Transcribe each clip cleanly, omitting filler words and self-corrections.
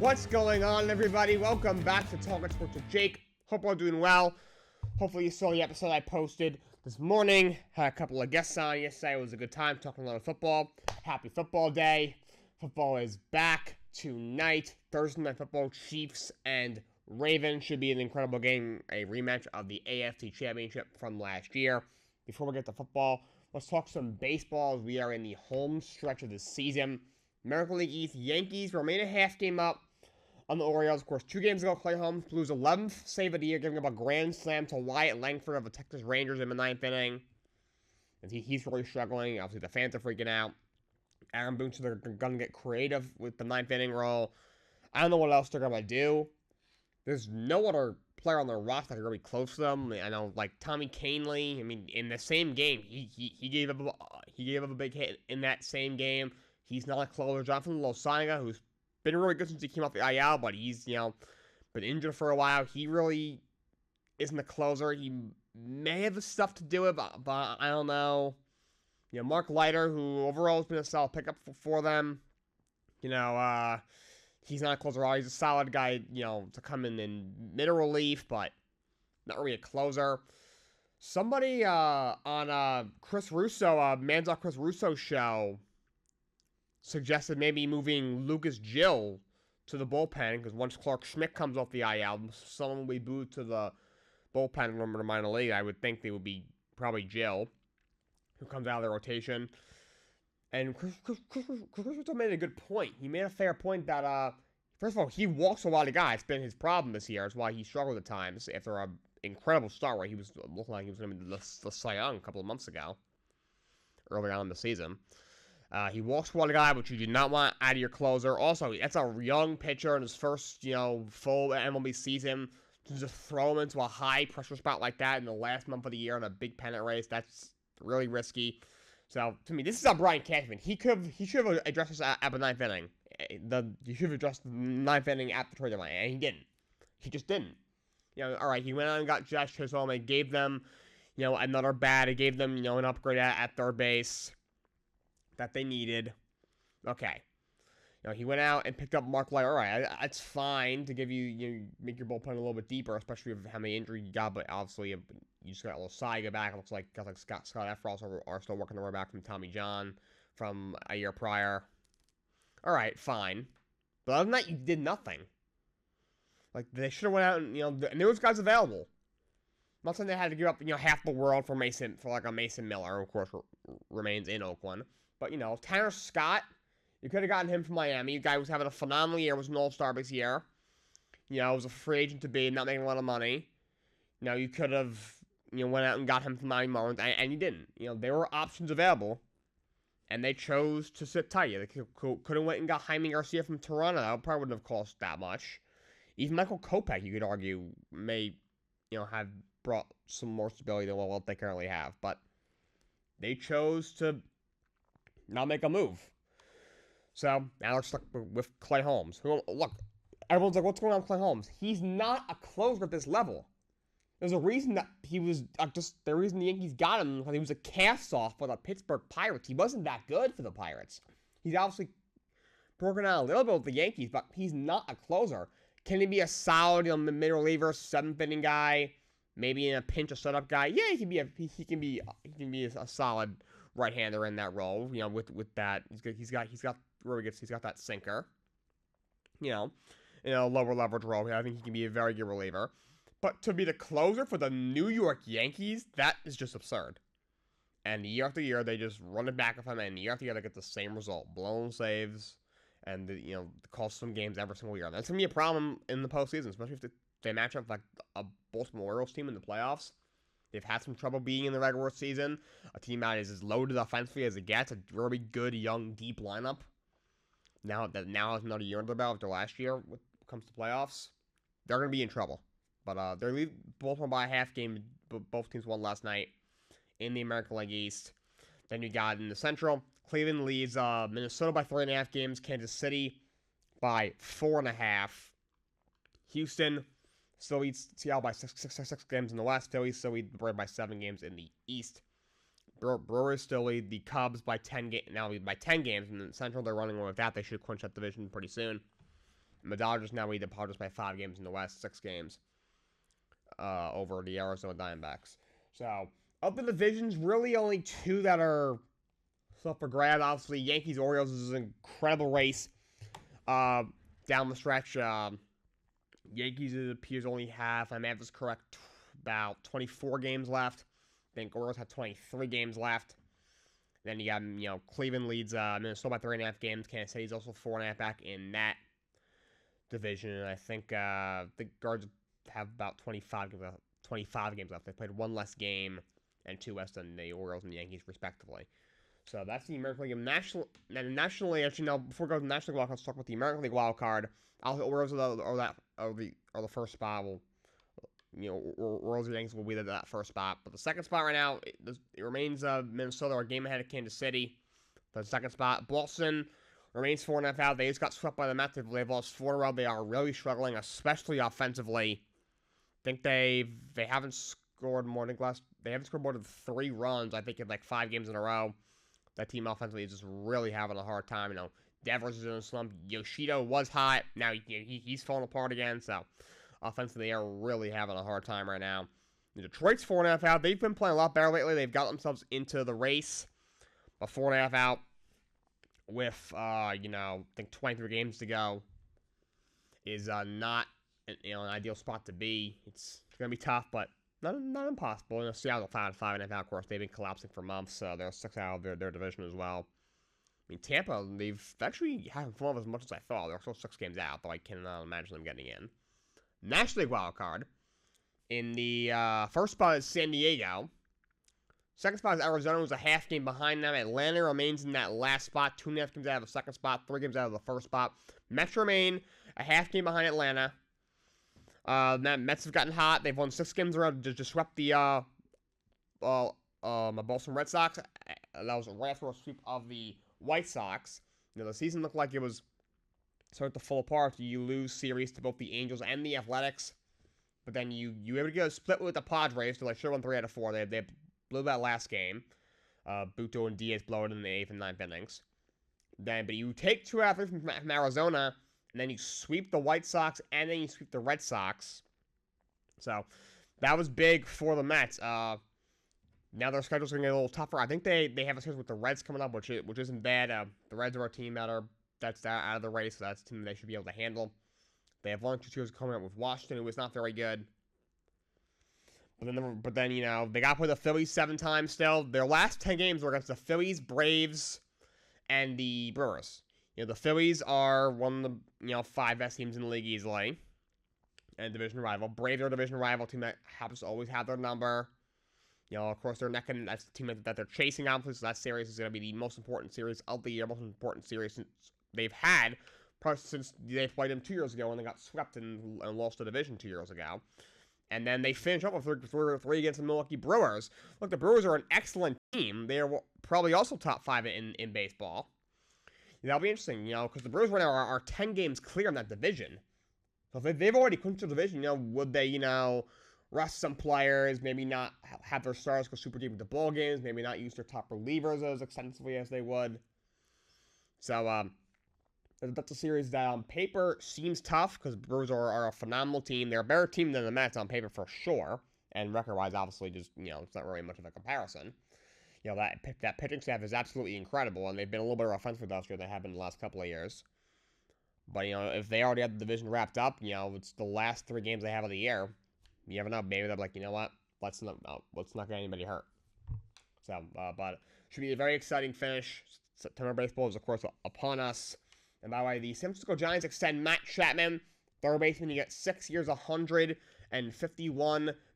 What's going on, everybody? Welcome back to Talkin Sports with Jake. Hope all doing well. Hopefully you saw the episode I posted this morning. Had a couple of guests on yesterday. It was a good time talking a lot of football. Happy football day. Football is back tonight. Thursday Night Football. Chiefs and Ravens should be an incredible game. A rematch of the AFC Championship from last year. Before we get to football, let's talk some baseball as we are in the home stretch of the season. American League East, Yankees remain a half game up on the Orioles. Of course, 2 games ago, Clay Holmes blew his 11th save of the year, giving up a grand slam to Wyatt Langford of the Texas Rangers in the 9th inning. And he's really struggling. Obviously, the fans are freaking out. Aaron Boone said they're going to get creative with the 9th inning role. I don't know what else they're going to do. There's no other player on their roster that can really close to them. I know, like Tommy Kahnle. I mean, in the same game, he gave up a big hit in that same game. He's not a closer. Jonathan Losaga, who's been really good since he came off the IL, but he's, been injured for a while. He really isn't a closer. He may have the stuff to do it, but I don't know. Mark Leiter, who overall has been a solid pickup for them. He's not a closer. He's a solid guy, to come in middle relief, but not really a closer. Somebody on Chris Russo, Man's Chris Russo's show, suggested maybe moving Lucas Gill to the bullpen, because once Clark Schmidt comes off the IL, someone will be booed to the bullpen from the minor league. I would think they would be probably Gill, who comes out of the rotation. And Chris Russo made a good point. He made a fair point that, first of all, he walks a lot of guys. It's been his problem this year. It's why he struggled at times after an incredible start where he was looking like he was going to be the Cy Young a couple of months ago, early on in the season. He walks one guy, which you do not want out of your closer. Also, that's a young pitcher in his first, full MLB season. To just throw him into a high-pressure spot like that in the last month of the year in a big pennant race, that's really risky. So, to me, this is a Brian Cashman. He should have addressed this at the 9th inning. He should have addressed the 9th inning at the trade deadline, and he didn't. He just didn't. All right, he went out and got Josh Chisholm and gave them, another bat. He gave them, an upgrade at third base that they needed. Okay. He went out and picked up Mark Leiter. All right, that's fine to give you, make your bullpen a little bit deeper, especially with how many injuries you got, but obviously you just got Losaga back. It looks like guys like Scott Efros are still working their way back from Tommy John from a year prior. All right, fine. But other than that, you did nothing. Like, they should have went out and, and there was guys available. I'm not saying they had to give up, half the world for Mason Miller, who of course remains in Oakland. But, Tanner Scott, you could have gotten him from Miami. The guy was having a phenomenal year, was an all-star this year. Was a free agent to be, not making a lot of money. You could have, went out and got him from Miami Marlins, and you didn't. There were options available, and they chose to sit tight. They could have went and got Jaime Garcia from Toronto. That probably wouldn't have cost that much. Even Michael Kopech, you could argue, may, have brought some more stability than what they currently have. But they chose to not make a move. So, now they're stuck with Clay Holmes. Look, everyone's like, what's going on with Clay Holmes? He's not a closer at this level. There's a reason that he was, the reason the Yankees got him, because he was a cast-off for the Pittsburgh Pirates. He wasn't that good for the Pirates. He's obviously broken out a little bit with the Yankees, but he's not a closer. Can he be a solid, mid-reliever, 7th inning guy? Maybe in a pinch, a setup guy? Yeah, he can be a solid right-hander in that role. With that, he's got that sinker. In a lower leverage role, I think he can be a very good reliever. But to be the closer for the New York Yankees, that is just absurd. And year after year, they just run it back with him, and year after year, they get the same result: blown saves, and cost some games every single year. That's gonna be a problem in the postseason, especially if they match up like a Baltimore Orioles team in the playoffs. They've had some trouble being in the regular season. A team that is as loaded offensively as it gets, a really good, young, deep lineup. Now has another year under their belt after last year when it comes to playoffs. They're going to be in trouble. But they're leading Baltimore by a half game. Both teams won last night in the American League East. Then you got in the Central, Cleveland leads Minnesota by 3.5 games. Kansas City by 4.5. Houston still leads Seattle by six games in the West. Philly still lead the Braves by 7 games in the East. Brewers still lead the Cubs by 10 games. Now by 10 games in the Central. They're running away with that. They should clinch that division pretty soon. And the Dodgers now lead the Padres by 5 games in the West, 6 games over the Arizona Diamondbacks. So, of the divisions, really only 2 that are up for grabs. Obviously, Yankees-Orioles is an incredible race down the stretch. Yankees, it appears, only have, if my math is correct, about 24 games left. I think Orioles have 23 games left. Then you got, Cleveland leads Minnesota by 3.5 games. Kansas City's also 4.5 back in that division. And I think the Guards have about 25 games left. They played 1 less game and 2 less than the Orioles and the Yankees, respectively. So that's the American League. Nationally, actually, now before we go to the National League wild card, let's talk about the American League wild card. The Orioles are the first spot. Orioles and Yankees will be that first spot. But the second spot right now, it remains Minnesota, a game ahead of Kansas City. For the second spot, Boston remains 4.5 out. They just got swept by the Mets. They've lost 4 in a row. They are really struggling, especially offensively. I think they haven't scored more than they haven't scored more than 3 runs. I think in like 5 games in a row. That team offensively is just really having a hard time. Devers is in a slump. Yoshida was hot. Now he's falling apart again. So offensively, they are really having a hard time right now. Detroit's 4.5 out. They've been playing a lot better lately. They've got themselves into the race. But 4.5 out with I think 23 games to go is not an ideal spot to be. It's gonna be tough, but not impossible. Seattle 5.5 out. Of course, they've been collapsing for months, so they're 6 out of their division as well. I mean, Tampa, they've actually haven't fallen as much as I thought. They're still 6 games out, but I cannot imagine them getting in. National League wild card. In the first spot is San Diego. Second spot is Arizona, who's a half game behind them. Atlanta remains in that last spot, 2.5 games out of the second spot, 3 games out of the first spot. Mets remain a half game behind Atlanta. Mets have gotten hot. They've won 6 games around to disrupt the Boston Red Sox. That was right after a sweep of the White Sox. The season looked like it was starting to fall apart. You lose series to both the Angels and the Athletics, but then you able to get a split with the Padres. So they should have won 3 out of 4. They blew that last game. Buto and Diaz blow it in the 8th and 9th innings. But you take 2 out of 3 from Arizona. And then you sweep the White Sox, and then you sweep the Red Sox. So, that was big for the Mets. Now their schedule's going to get a little tougher. I think they have a schedule with the Reds coming up, which isn't bad. The Reds are a team that's out of the race, so that's a team they should be able to handle. They have 1 or 2 series coming up with Washington, who is not very good. But then they got to play the Phillies 7 times still. Their last 10 games were against the Phillies, Braves, and the Brewers. The Phillies are one of the 5 best teams in the league easily, and division rival. Braves are a division rival team that happens to always have their number. Of course, they're necking. That's the team that they're chasing, obviously. So that series is going to be the most important series of the year, most important series since they've had, probably since they played them 2 years ago when they got swept and lost the division 2 years ago. And then they finish up with 3 against the Milwaukee Brewers. Look, the Brewers are an excellent team. They are probably also top 5 in baseball. That'll be interesting, because the Brewers right now are 10 games clear in that division. So if they've already clinched the division, would they, rest some players, maybe not have their stars go super deep into ball games, maybe not use their top relievers as extensively as they would. So, that's a series that on paper seems tough, because the Brewers are a phenomenal team. They're a better team than the Mets on paper for sure. And record-wise, obviously, just, it's not really much of a comparison. That pitching staff is absolutely incredible, and they've been a little bit more offensive this year than they have been in the last couple of years. But, if they already have the division wrapped up, it's the last 3 games they have of the year. You never know. Maybe they're like, you know what? Let's not get anybody hurt. So, but it should be a very exciting finish. September baseball is, of course, upon us. And by the way, the San Francisco Giants extend Matt Chapman, third baseman. You get 6 years, $151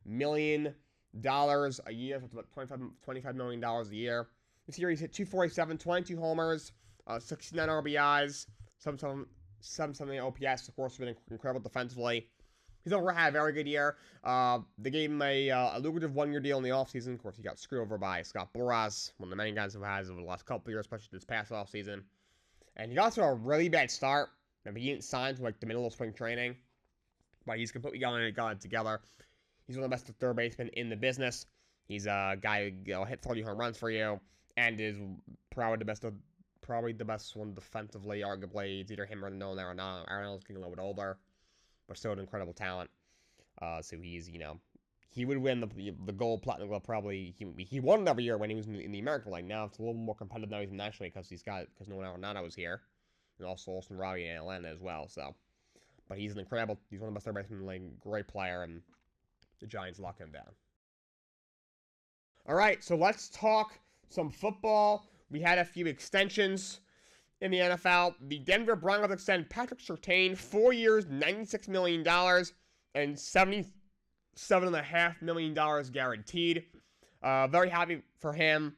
million a year. So it's about $25 million a year. This year he's hit 247, 22 homers, 69 RBIs, 770 OPS. Of course, been incredible defensively. He's overall had a very good year. They gave him a lucrative 1-year deal in the offseason. Of course, he got screwed over by Scott Boras, one of the many guys who has over the last couple of years, especially this past offseason. And he got to a really bad start. He didn't sign to the middle of spring training, but he's completely got it together. He's one of the best third basemen in the business. He's a guy who hit 30 home runs for you, and is probably probably the best one defensively, arguably. It's either him or Nolan Arenado. Arenado's getting a little bit older, but still an incredible talent. So he's, he would win the gold platinum glove probably. He won it every year when he was in the American League. Now it's a little more competitive now he's nationally because Nolan Arenado was here, and also Olsen Robbie in Atlanta as well. So, but he's one of the best third basemen in the league. Great player, and the Giants lock him down. All right, so let's talk some football. We had a few extensions in the NFL. The Denver Broncos extend Patrick Surtain 4 years, $96 million, and $77.5 million guaranteed. Very happy for him.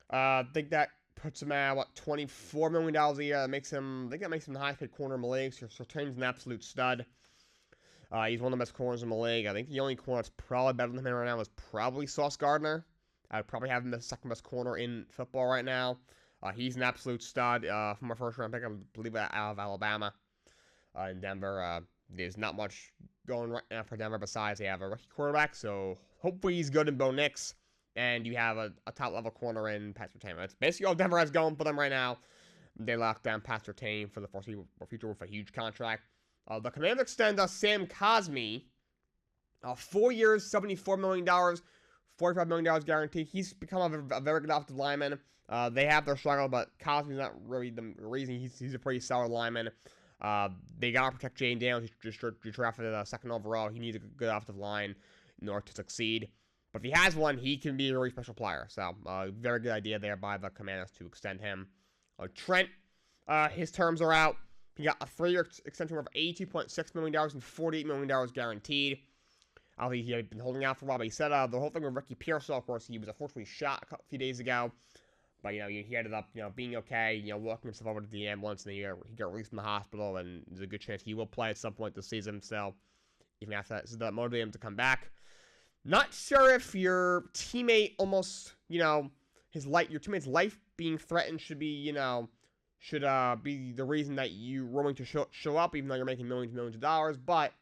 I think that puts him at, $24 million a year. That makes him the highest paid corner in the league. So Surtain's an absolute stud. He's one of the best corners in the league. I think the only corner that's probably better than him right now is probably Sauce Gardner. I would probably have him the second best corner in football right now. He's an absolute stud from our first round pick, I believe, out of Alabama. In Denver, there's not much going right now for Denver besides they have a rookie quarterback, so hopefully he's good in Bo Nix, and you have a top-level corner in Pat Surtain. That's basically all Denver has going for them right now. They locked down Pat Surtain for the foreseeable future with a huge contract. The Commanders extend Sam Cosmi 4 years, $74 million, $45 million guaranteed. He's become a very good offensive lineman. They have their struggle, but Cosmi's not really the reason. He's a pretty solid lineman. They got to protect Jane Daniels. He just drafted second overall. He needs a good offensive line in order to succeed. But if he has one, he can be a really special player. So, very good idea there by the Commanders to extend him. Trent, his terms are out. He got a 3-year extension worth $82.6 million and $48 million guaranteed. I think he had been holding out for a while, but he said the whole thing with Ricky Pearsall, of course, he was unfortunately shot a few days ago. But, he ended up, being okay, walking himself over to the ambulance, and then he got released from the hospital, and there's a good chance he will play at some point this season. So, even after that, so that motivated him to come back. Not sure if your teammate almost, your teammate's life being threatened should be, should be the reason that you're willing to show up, even though you're making millions of dollars, but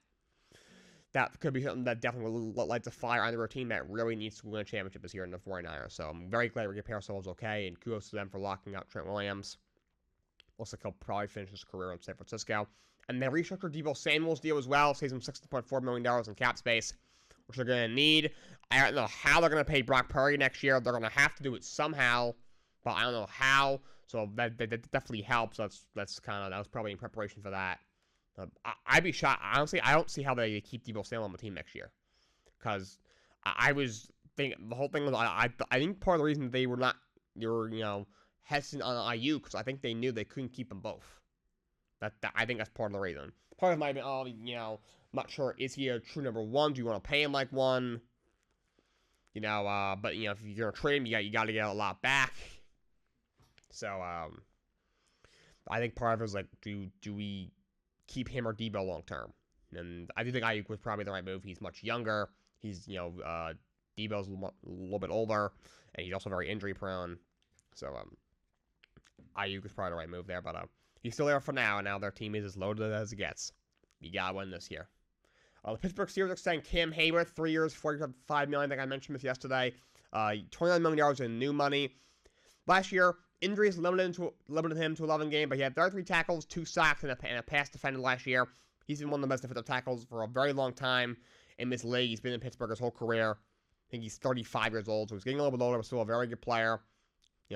that could be something that definitely lights a fire under a team that really needs to win a championship this year in the 49ers. So I'm very glad Ricky Pearsall is okay, and kudos to them for locking out Trent Williams. Looks like he'll probably finish his career in San Francisco. And they restructured Deebo Samuel's deal as well, saves him $60.4 million in cap space, which they're going to need. I don't know how they're going to pay Brock Purdy next year. They're going to have to do it somehow, but I don't know how. So that definitely helps. That was probably in preparation for that. I'd be shocked. Honestly, I don't see how they keep Deebo Samuel on the team next year. Because I was thinking, the whole thing was, I think part of the reason they were hesitant on IU, because I think they knew they couldn't keep them both. I think that's part of the reason. Part of it might have been, I'm not sure, is he a true number one? Do you want to pay him like one? But, if you're going to trade him, you got to get a lot back. So, I think part of it was like, do we keep him or Deebo long term? And I do think Ayuk was probably the right move. He's much younger. He's, Deebo's a little bit older, and he's also very injury prone. So, Ayuk was probably the right move there, but he's still there for now, and now their team is as loaded as it gets. You gotta win this year. The Pittsburgh Steelers extend Cam Hayward 3 years, $45 million. I think I mentioned this yesterday. $29 million in new money. Last year, injuries limited him to 11 games, but he had 33 tackles, 2 sacks, and a pass defended last year. He's been one of the best defensive tackles for a very long time in this league. He's been in Pittsburgh his whole career. I think he's 35 years old, so he's getting a little bit older, but still a very good player.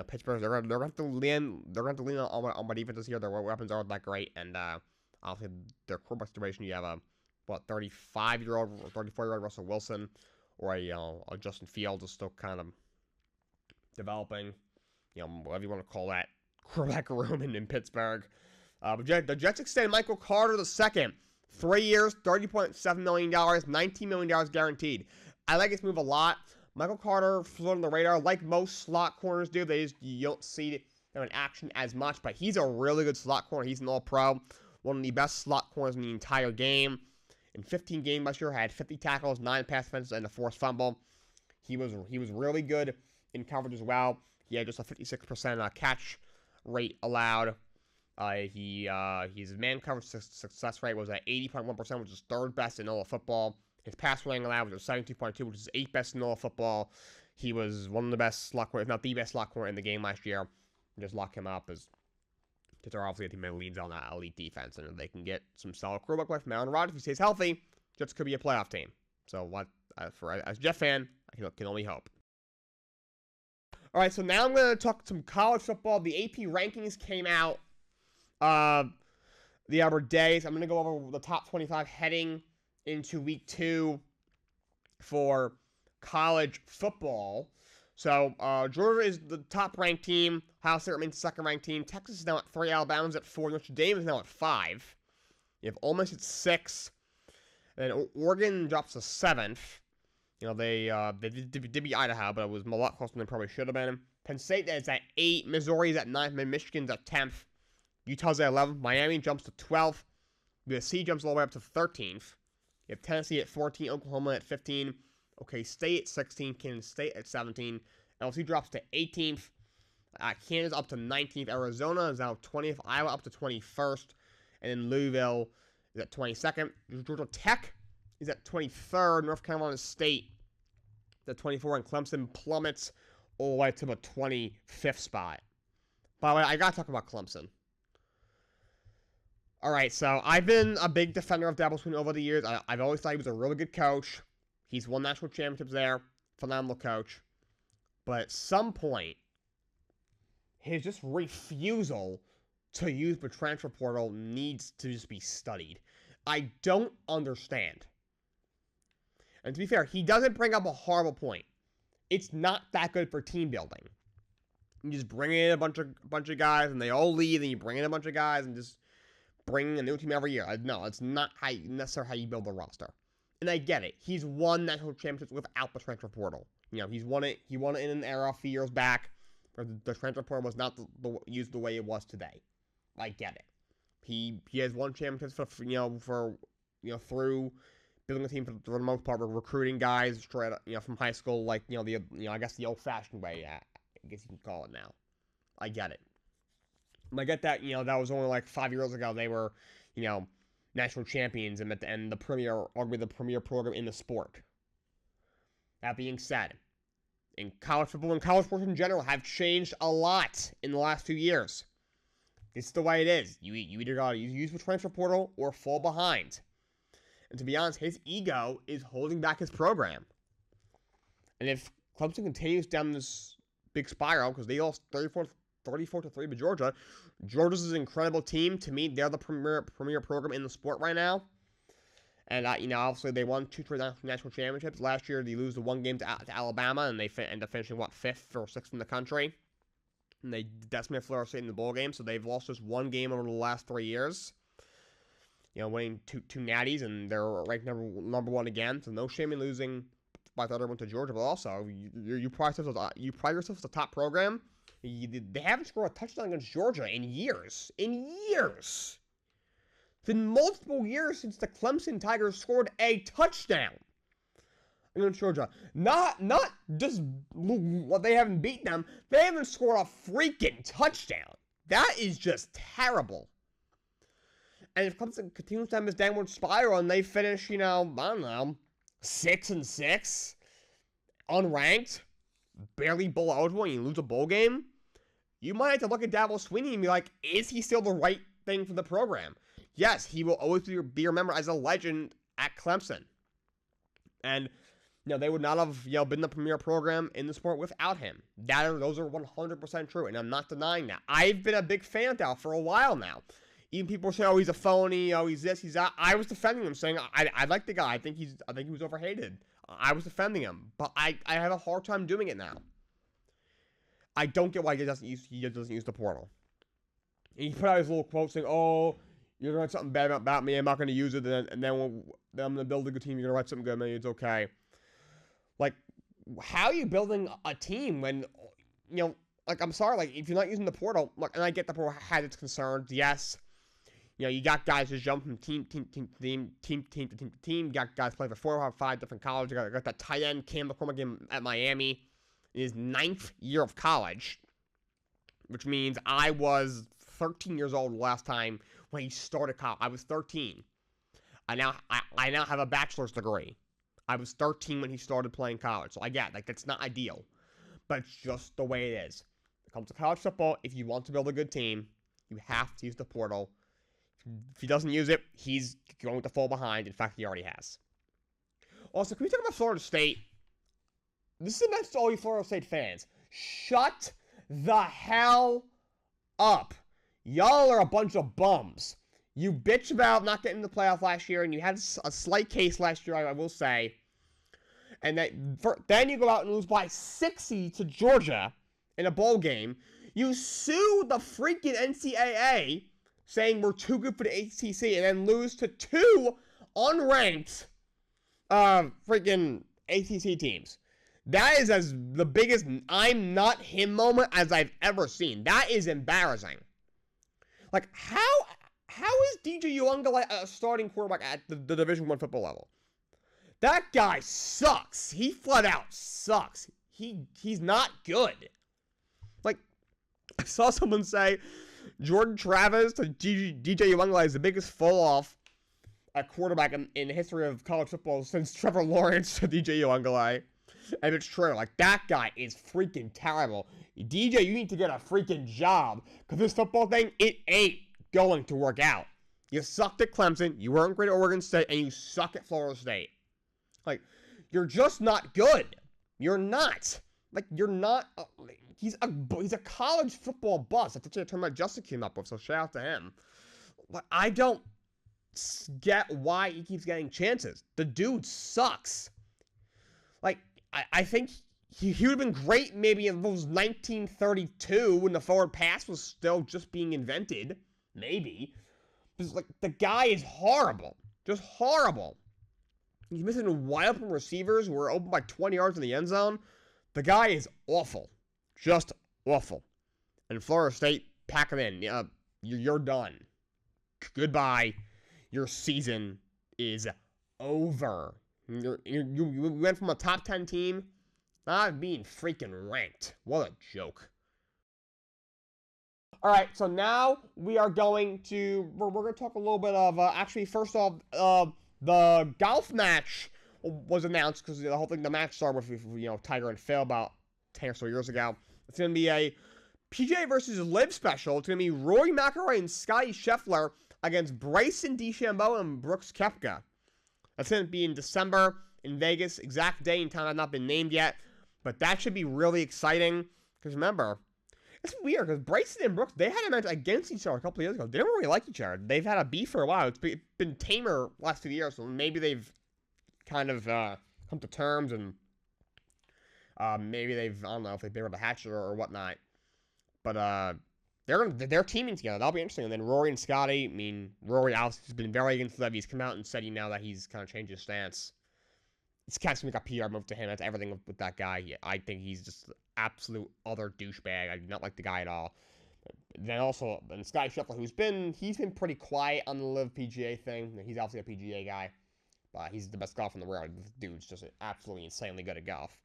Pittsburgh, they're going to have to lean on my defense this year. Their weapons aren't that great, and obviously their quarterback situation, you have a 35-year-old or 34-year-old Russell Wilson, or a Justin Fields is still kind of developing. Whatever you want to call that quarterback room in Pittsburgh. The Jets extend Michael Carter II, 3 years, $30.7 million, $19 million guaranteed. I like this move a lot. Michael Carter flew on the radar like most slot corners do. You don't see them in action as much, but he's a really good slot corner. He's an all-pro, one of the best slot corners in the entire game. In 15 games last year, had 50 tackles, 9 pass defenses, and a forced fumble. He was really good in coverage as well. He had just a 56% catch rate allowed. His man coverage success rate was at 80.1%, which is third best in all of football. His pass rating allowed was 72.2, which is 8th best in all of football. He was one of the best slot corners, if not the best slot corner in the game last year. Just lock him up as because they're obviously a team that leans on that elite defense, and if they can get some solid quarterback play from Aaron Rodgers, if he stays healthy, Jets could be a playoff team. So as a Jet fan, I can only hope. All right, so now I'm going to talk some college football. The AP rankings came out the other day, so I'm going to go over the top 25 heading into week 2 for college football. So Georgia is the top-ranked team. Ohio State remains the second-ranked team. Texas is now at 3. Alabama's at 4. Notre Dame is now at 5. You have Ole Miss at 6. And then Oregon drops to 7th. You know, they did beat Idaho, but it was a lot closer than they probably should have been. Penn State is at 8. Missouri is at 9th. Michigan's at 10th. Utah's at 11th. Miami jumps to 12th. USC jumps all the way up to 13th. You have Tennessee at 14. Oklahoma at 15. OK State at 16. Kansas State at 17. LSU drops to 18th. Kansas up to 19th. Arizona is now 20th. Iowa up to 21st. And then Louisville is at 22nd. Georgia Tech is at 23rd. North Carolina State is at 24th. And Clemson plummets all the way to the 25th spot. By the way, I got to talk about Clemson. All right, so I've been a big defender of Dabo Swinney over the years. I've always thought he was a really good coach. He's won national championships there. Phenomenal coach. But at some point, his just refusal to use the transfer portal needs to just be studied. I don't understand. And to be fair, he doesn't bring up a horrible point. It's not that good for team building. You just bring in a bunch of guys, and they all leave, and you bring in a bunch of guys, and just bring a new team every year. No, it's not necessarily how you build a roster. And I get it. He's won national championships without the transfer portal. You know, He won it in an era a few years back where the transfer portal was not used the way it was today. I get it. He has won championships for through building a team for the most part, recruiting guys straight from high school, like I guess the old-fashioned way. I guess you can call it now. I get it. I get that, that was only like 5 years ago. They were, national champions and arguably the premier program in the sport. That being said, in college football and college sports in general have changed a lot in the last few years. It's the way it is. You either got to use the transfer portal or fall behind. And to be honest, his ego is holding back his program. And if Clemson continues down this big spiral, because they lost 34-3 to Georgia. Georgia's an incredible team. To me, they're the premier program in the sport right now. And, obviously they won 2 national championships. Last year, they lose the one game to Alabama, and they end up finishing, 5th or 6th in the country. And they decimated Florida State in the bowl game, so they've lost just one game over the last 3 years. Winning two natties, and they're ranked number 1 again. So no shame in losing by the other one to Georgia, but also, you pride yourself as a top program. They haven't scored a touchdown against Georgia in years. It's been multiple years since the Clemson Tigers scored a touchdown against Georgia. Not just they haven't beaten them. They haven't scored a freaking touchdown. That is just terrible. And if Clemson continues down this downward spiral and they finish, 6-6, unranked, barely bowl eligible, and you lose a bowl game, you might have to look at Dabo Swinney and be like, is he still the right thing for the program? Yes, he will always be remembered as a legend at Clemson. And, they would not have, been the premier program in the sport without him. Those are 100% true, and I'm not denying that. I've been a big fan of Dabo for a while now. Even people say, oh, he's a phony, oh, he's this, he's that. I was defending him, saying, I like the guy. I think he was overhated. I was defending him, but I have a hard time doing it now. I don't get why he doesn't use the portal. And he put out his little quote saying, oh, you're going to write something bad about me, I'm not going to use it, and then I'm going to build a good team, you're going to write something good, maybe it's okay. Like, how are you building a team when, I'm sorry, if you're not using the portal, and I get the portal has its concerns, yes. You got guys who jump from team to team. You got guys playing for 4 or 5 different colleges. You got that tight end, Cam McCormick at Miami in his 9th year of college, which means I was 13 years old last time when he started college. I was 13. I now have a bachelor's degree. I was 13 when he started playing college. So I get, that's not ideal. But it's just the way it is. When it comes to college football, if you want to build a good team, You have to use the portal. If he doesn't use it, he's going to fall behind. In fact, he already has. Also, can we talk about Florida State? This is a message to all you Florida State fans. Shut the hell up. Y'all are a bunch of bums. You bitch about not getting the playoff last year, and you had a slight case last year, I will say. And then you go out and lose by 60 to Georgia in a bowl game. You sue the freaking NCAA, saying we're too good for the ACC, and then lose to two unranked freaking ACC teams. That is as the biggest I'm not him moment as I've ever seen. That is embarrassing. Like, how is DJ Uiagalelei a starting quarterback at the Division I football level? That guy sucks. He flat out sucks. He's not good. Like, I saw someone say Jordan Travis to DJ Uiagalelei is the biggest fall-off at quarterback in the history of college football since Trevor Lawrence to DJ Uiagalelei. And it's true. Like, that guy is freaking terrible. DJ, you need to get a freaking job. Because this football thing, it ain't going to work out. You sucked at Clemson, you weren't great at Oregon State, and you suck at Florida State. Like, you're just not good. You're not. Like, you're not. He's a college football bust. That's what term Justin came up with, so shout out to him. But I don't get why he keeps getting chances. The dude sucks. Like, I think he would have been great maybe in those 1932 when the forward pass was still just being invented. Maybe. Because, like, the guy is horrible. Just horrible. He's missing wide open receivers who are open by 20 yards in the end zone. The guy is awful. Just awful. And Florida State, pack him in. You're done. Goodbye. Your season is over. You went from a top 10 team not being freaking ranked. What a joke. All right, so now we are going to we're going to talk a little bit of actually first off the golf match was announced because the whole thing, the match started with Tiger and Phil about 10 or so years ago. It's going to be a PGA versus Live special. It's going to be Rory McIlroy and Scottie Scheffler against Bryson DeChambeau and Brooks Koepka. That's going to be in December in Vegas. Exact day and time have not been named yet, but that should be really exciting. Because remember, it's weird because Bryson and Brooks, they had a match against each other a couple of years ago. They don't really like each other. They've had a beef for a while. It's been tamer last few years, so maybe they've kind of come to terms and maybe they've, I don't know if they've been able to hatch it or whatnot. But they're teaming together. That'll be interesting. And then Rory and Scottie, I mean, Rory obviously has been very against Liv. He's come out and said, that he's kind of changed his stance. It's kind of like a PR move to him. That's everything with that guy. I think he's just an absolute other douchebag. I do not like the guy at all. Then also, and Scottie Scheffler, he's been pretty quiet on the Liv PGA thing. He's obviously a PGA guy, but he's the best golfer in the world. This dude's just absolutely insanely good at golf.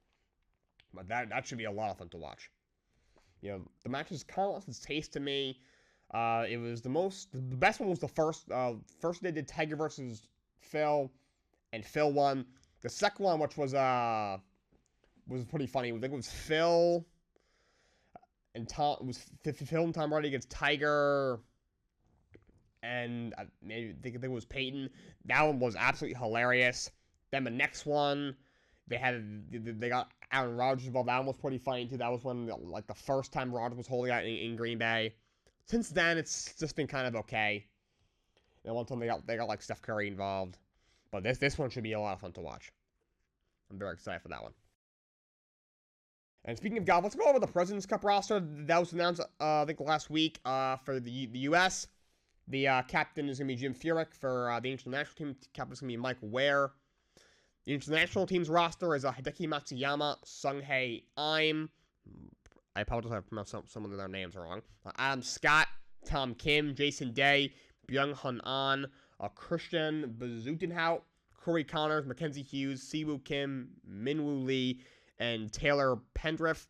But that should be a lot of fun to watch. The match is kind of lost its taste to me. It was the best one was the first they did Tiger versus Phil, and Phil won. The second one, which was pretty funny. I think it was Phil and Tom. It was Phil and Tom Brady against Tiger, and maybe I think it was Peyton. That one was absolutely hilarious. Then the next one, they got Aaron Rodgers involved. That one was pretty funny too. That was when the first time Rodgers was holding out in Green Bay. Since then, it's just been kind of okay. And one time they got like Steph Curry involved. But this one should be a lot of fun to watch. I'm very excited for that one. And speaking of golf, let's go over the President's Cup roster that was announced, I think, last week for the U.S. The captain is going to be Jim Furyk. For the international team, captain is going to be Mike Ware. The international team's roster is Hideki Matsuyama, Sunghae Im. I apologize if I pronounced some of their names wrong. Adam Scott, Tom Kim, Jason Day, Byung-Hun An, Christian Bezuidenhout, Corey Connors, Mackenzie Hughes, Siwoo Kim, Minwoo Lee, and Taylor Pendriff.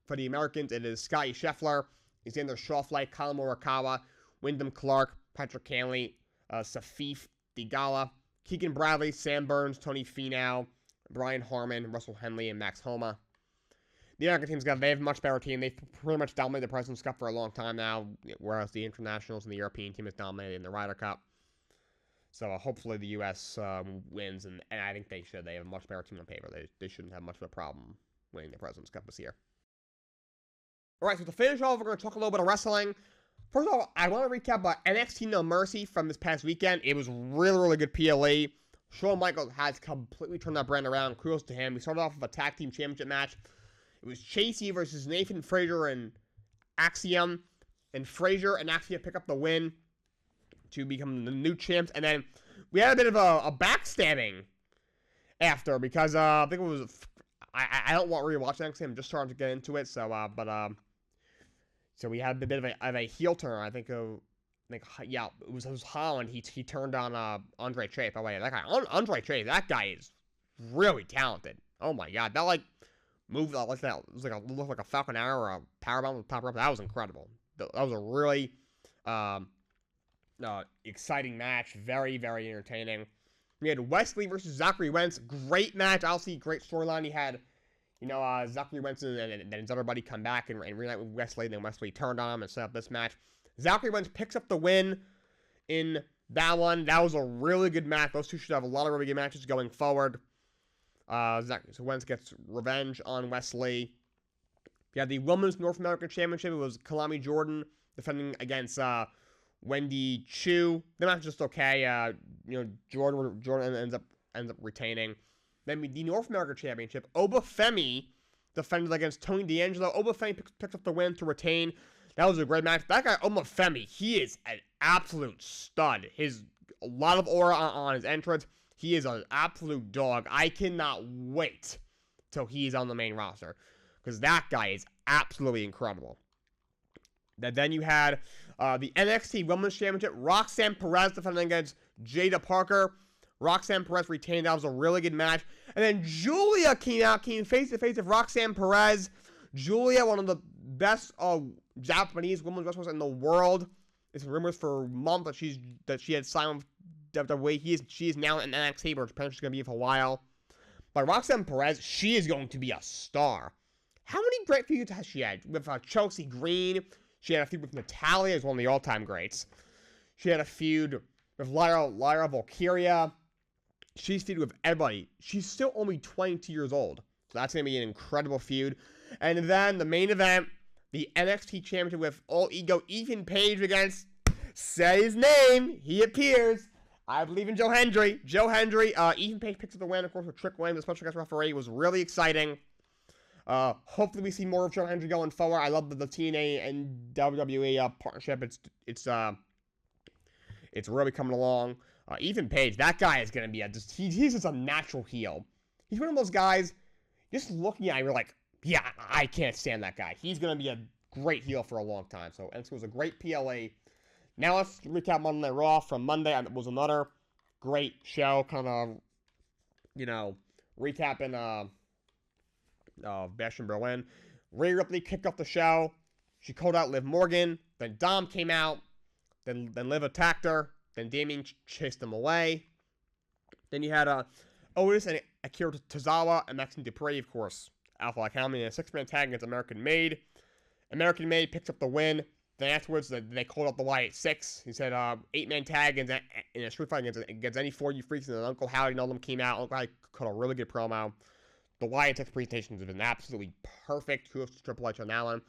For the Americans, it is Scottie Scheffler, Alexander Schauffele, Colin Morikawa, Wyndham Clark, Patrick Cantley, Safif Digala, Keegan Bradley, Sam Burns, Tony Finau, Brian Harmon, Russell Henley, and Max Homa. the American team's they have a much better team. They've pretty much dominated the President's Cup for a long time now, whereas the internationals and the European team has dominated in the Ryder Cup. So hopefully the U.S. Wins, and I think they should. They have a much better team on paper. They shouldn't have much of a problem winning the President's Cup this year. All right, so to finish off, we're going to talk a little bit of wrestling. First of all, I want to recap about NXT No Mercy from this past weekend. It was really, really good PLE. Shawn Michaels has completely turned that brand around. Kudos to him. We started off with a tag team championship match. It was Chasey versus Nathan Frazier and Axiom. And Frazier and Axiom pick up the win to become the new champs. And then we had a bit of a backstabbing after because I think it was... I don't want to rewatch NXT. I'm just starting to get into it. So, so we had a bit of a heel turn. I think yeah, it was Holland. He turned on Andre Chase. By the way, that guy Andre Chase, that guy is really talented. Oh my god, that like move like that. It was like looked like a Falcon Arrow or a powerbomb with the top rope. That was incredible. That was a really exciting match. Very, very entertaining. We had Wesley versus Zachary Wentz. Great match. Obviously, great storyline. He had, Zachary Wentz and then his other buddy come back and reunite with Wesley. And then Wesley turned on him and set up this match. Zachary Wentz picks up the win in that one. That was a really good match. Those two should have a lot of really good matches going forward. So Wentz gets revenge on Wesley. You had the Women's North American Championship. It was Kalami Jordan defending against Wendy Chu. The match was just okay. Jordan ends up retaining. Then the North American Championship, Obafemi defended against Tony D'Angelo. Obafemi picked up the win to retain. That was a great match. That guy, Obafemi, he is an absolute stud. A lot of aura on his entrance. He is an absolute dog. I cannot wait till he's on the main roster, because that guy is absolutely incredible. Then you had the NXT Women's Championship. Roxanne Perez defending against Jada Parker. Roxanne Perez retained. That was a really good match. And then Julia came face-to-face with Roxanne Perez. Julia, one of the best Japanese women's wrestlers in the world. It's rumors for months that she had signed with WWE. She is now in NXT, but apparently she's going to be for a while. But Roxanne Perez, she is going to be a star. How many great feuds has she had? With Chelsea Green. She had a feud with Natalya, who's one of the all-time greats. She had a feud with Lyra Valkyria. She's feuded with everybody. She's still only 22 years old. So that's going to be an incredible feud. And then the main event, the NXT Championship with All Ego Ethan Page against, say his name, he appears. I believe in Joe Hendry. Ethan Page picks up the win, of course, with Trick Williams, the special guest referee. It was really exciting. Hopefully we see more of Joe Hendry going forward. I love the TNA and WWE partnership. It's really coming along. Ethan Page, that guy is going to be he's just a natural heel. He's one of those guys, just looking at him, you're like, yeah, I can't stand that guy. He's going to be a great heel for a long time. So, and it was a great PLA. Now let's recap Monday Night Raw from Monday. It was another great show, kind of, recapping Bash in Berlin. Rhea Ripley kicked off the show. She called out Liv Morgan. Then Dom came out. Then Liv attacked her. Then Damien chased them away. Then you had Otis and Akira Tozawa and Maxine Dupree, of course. Alpha Academy in a 6-man tag against American Made. American Made picks up the win. Then afterwards, they called up the Wyatt 6. He said 8-man tag in a street fight against any 4 you freaks. And then Uncle Howdy and all of them came out. Uncle Howdy cut a really good promo. The Wyatt 6 presentations have been absolutely perfect. Kudos to Triple H on that one.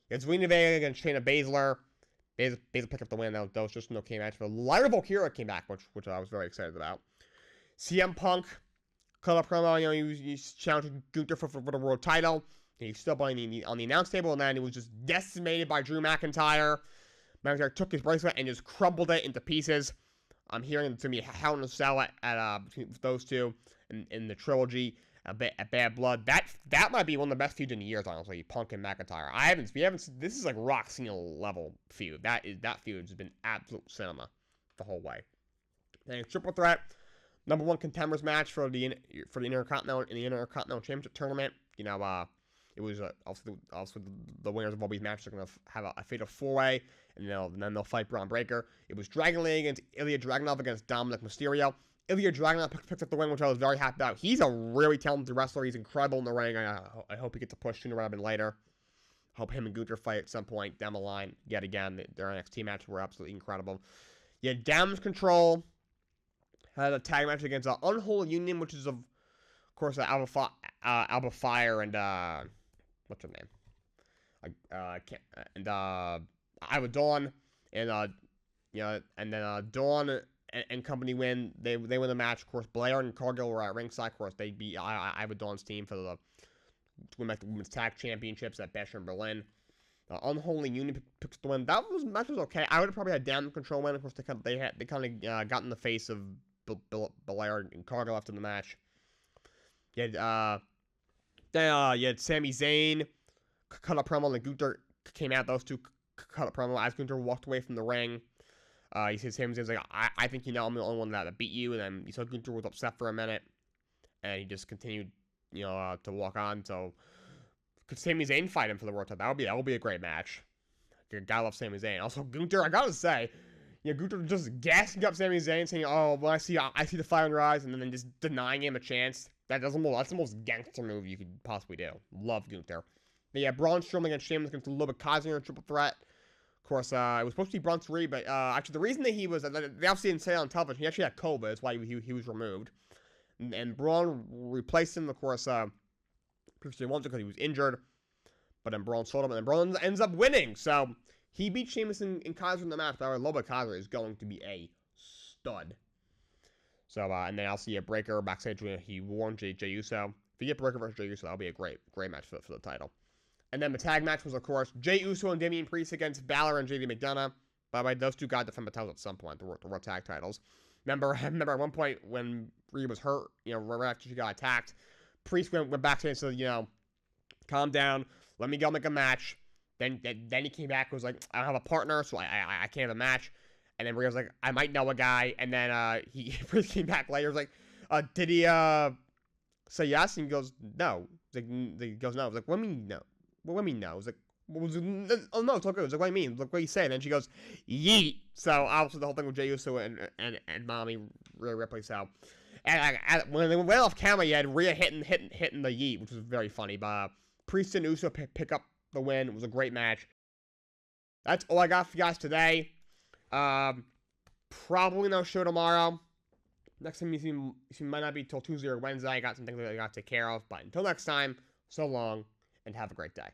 It's Zelina Vega against Shayna Baszler. Baszler picked up the win. That was just an okay match. But Lyra Valkyria came back, which I was very excited about. CM Punk cut a promo. He's challenging Gunther for the world title. He's still on the announce table, and then he was just decimated by Drew McIntyre. McIntyre took his bracelet and just crumbled it into pieces. I'm hearing it's going to be a Hell in a Cell between those two in the trilogy. A Bad Blood. That might be one of the best feuds in years, honestly. Punk and McIntyre. We haven't. This is like Rock Cena level feud. That feud has been absolute cinema the whole way. And triple threat, #1 contenders match for the Intercontinental Championship tournament. It was also the winners of all these matches are going to have a fatal 4-way, and then they'll fight Braun Breaker. It was Dragon Lee against Ilya Dragunov against Dominic Mysterio. Ilya Dragunov picks up the win, which I was very happy about. He's a really talented wrestler. He's incredible in the ring. I hope he gets a push sooner rather than later. Hope him and Gunther fight at some point down the line. Yet again, their NXT matches were absolutely incredible. Yeah, Damage Control had a tag match against Unholy Union, which is, of course, Alba Fire and, what's her name? Iowa Dawn. And, and then Dawn and company win. They win the match. Of course, Blair and Cargill were at ringside. Of course, they beat Iowa Dawn's team for the women's tag championships at Bash in Berlin. Unholy Union picks the win. That match was okay. I would have probably had Damage Control win. Of course, they kind of got in the face of Belair and Cargill after the match. You had Sami Zayn cut a promo, and Gunther came out. Those two cut a promo as Gunther walked away from the ring. He says Sami Zayn's like, I think I'm the only one that beat you. And then you saw Gunther was upset for a minute, and he just continued, to walk on. So could Sami Zayn fight him for the world title? That would be a great match. Gotta love Sami Zayn. Also, Gunther, I gotta say, Gunther just gassing up Sami Zayn, saying, "Oh, well, I see the fire in your eyes," and then just denying him a chance. That's the most gangster move you could possibly do. Love Gunther. But yeah, Braun Strowman against Sheamus against Loba Kaiser in a triple threat. Of course, it was supposed to be Braun 3, but actually the reason that he was, they obviously didn't say it on television. He actually had COVID. That's why he was removed. And Braun replaced him, of course, previously once because he was injured. But then Braun sold him, and then Braun ends up winning. So he beat Sheamus and Kaiser in the match. But Loba Kaiser is going to be a stud. So, and then I'll see a Breaker backstage when he warned Jey Uso. If you get Breaker versus Jey Uso, that'll be a great match for the title. And then the tag match was, of course, Jey Uso and Damian Priest against Balor and JD McDonough. By the way, those two got defend the titles at some point, the World Tag titles. Remember at one point when Rhea was hurt, right after she got attacked, Priest went backstage and said, calm down, let me go make a match. Then he came back and was like, I don't have a partner, so I can't have a match. And then Rhea was like, I might know a guy. And then Priest came back later, was like, did he say yes? And he goes, no. He goes, no. I was like, what do you mean no? What do you mean no? I was like, oh no, it's all good. I was like, what do you mean? Like, what do you say? And then she goes, yeet. So obviously the whole thing with Jey Uso and Mommy Rhea Ripley. So, and when they went off camera, you had Rhea hitting the yeet, which was very funny. But Priest and Uso pick up the win. It was a great match. That's all I got for you guys today. Probably no show tomorrow. Next time you see might not be till Tuesday or Wednesday. I got some things that I got to take care of. But until next time, so long and have a great day.